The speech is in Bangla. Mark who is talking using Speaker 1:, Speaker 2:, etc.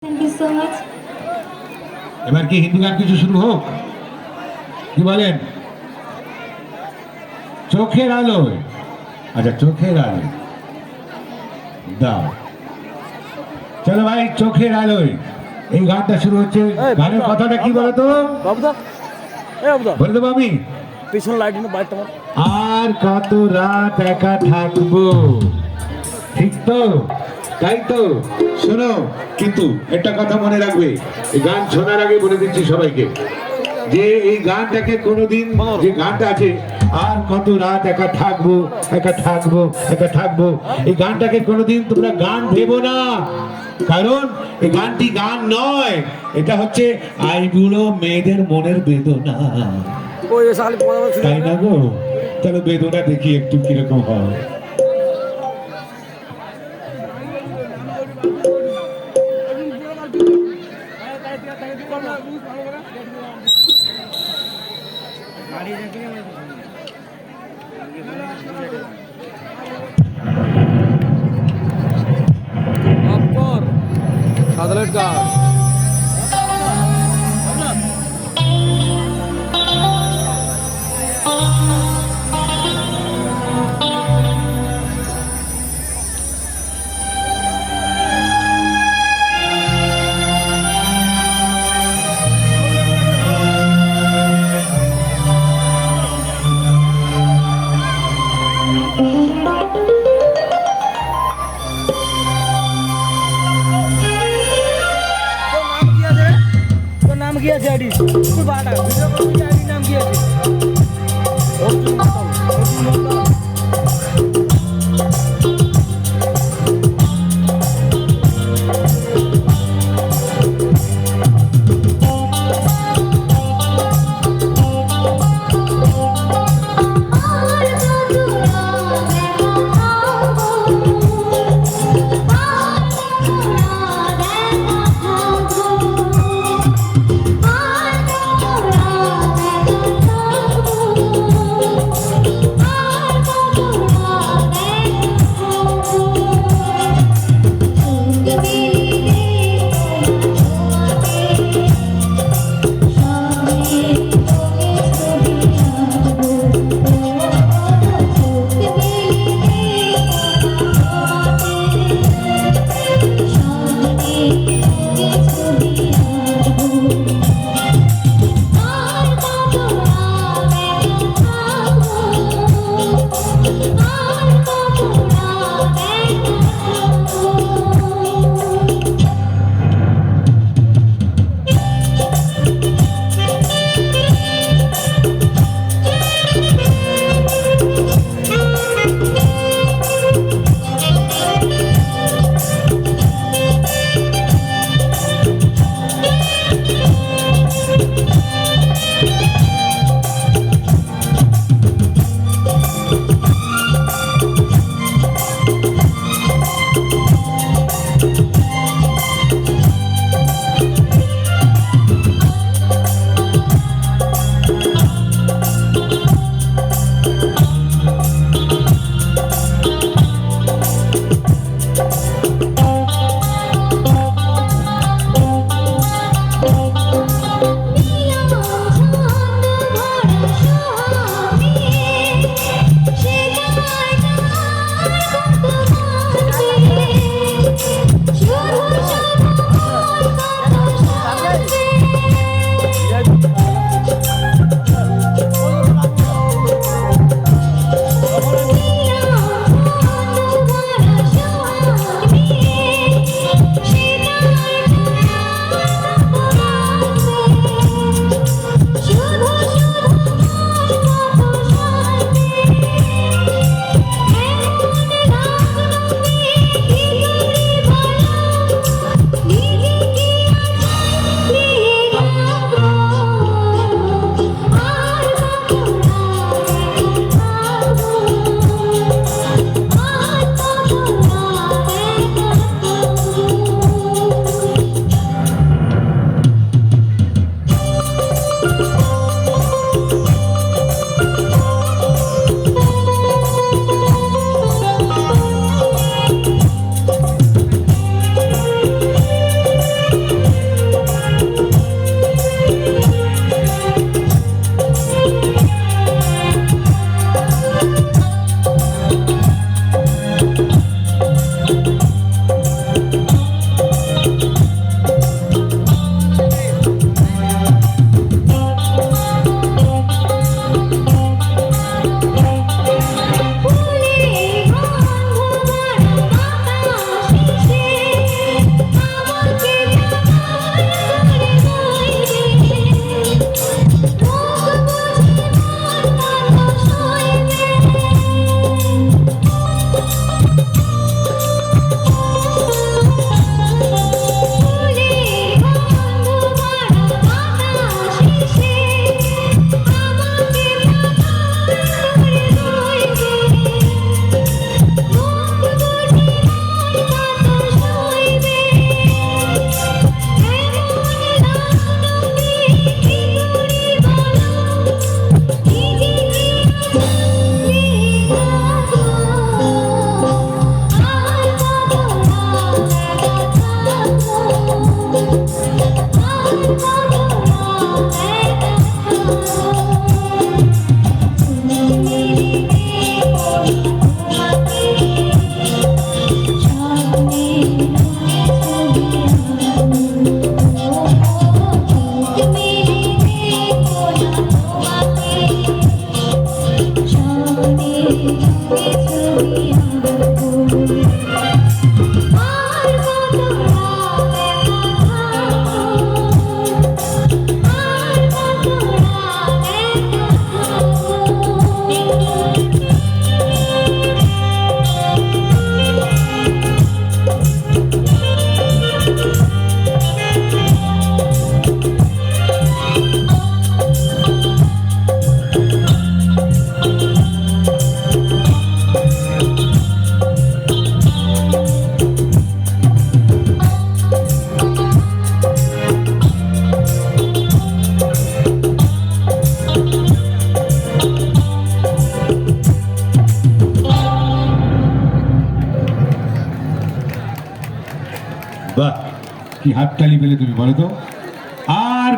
Speaker 1: Thank you so much.
Speaker 2: এবার কি হিন্দি গান কিছু শুরু হোক, কি বলেন? চোখের আলোয়, আচ্ছা চোখের আলোয় দাও, চলো ভাই চোখের আলোয় এই গানটা শুরু হচ্ছে। গানের কথাটা কি বলতো
Speaker 3: বাবুদা?
Speaker 2: বলে দেবো আমি।
Speaker 3: পিছন লাইট বাইর তোমার।
Speaker 2: আর কত রাত একা থাকবো, ঠিক তো? তাই তো। শোনো, কিন্তু একটা কথা মনে রাখবে, এই গান শোনার আগে বলে দিচ্ছি সবাইকে যে এই গানটাকে কোনোদিন, যে গানটা আছে আর কত রাত একা থাকবো, একা থাকবো, একা থাকবো, এই গানটাকে কোনোদিন তোমরা গান দেবো না। কারণ এই গানটি গান নয়, এটা হচ্ছে আইবুড়ো মেয়েদের মনের বেদনা, তাই না গো? তাহলে বেদনা দেখি একটু কিরকম হয়।
Speaker 3: সাদলেট গাছ নাম কি আছে? আইডি তুই বাটা ভিডিও করছিস, আইডি নাম কি আছে? অর্জুন মন্ডল। অর্জুন মন্ডল।
Speaker 1: আর
Speaker 2: বাহ, কি হাততালি পেলে তুমি বলো তো। আর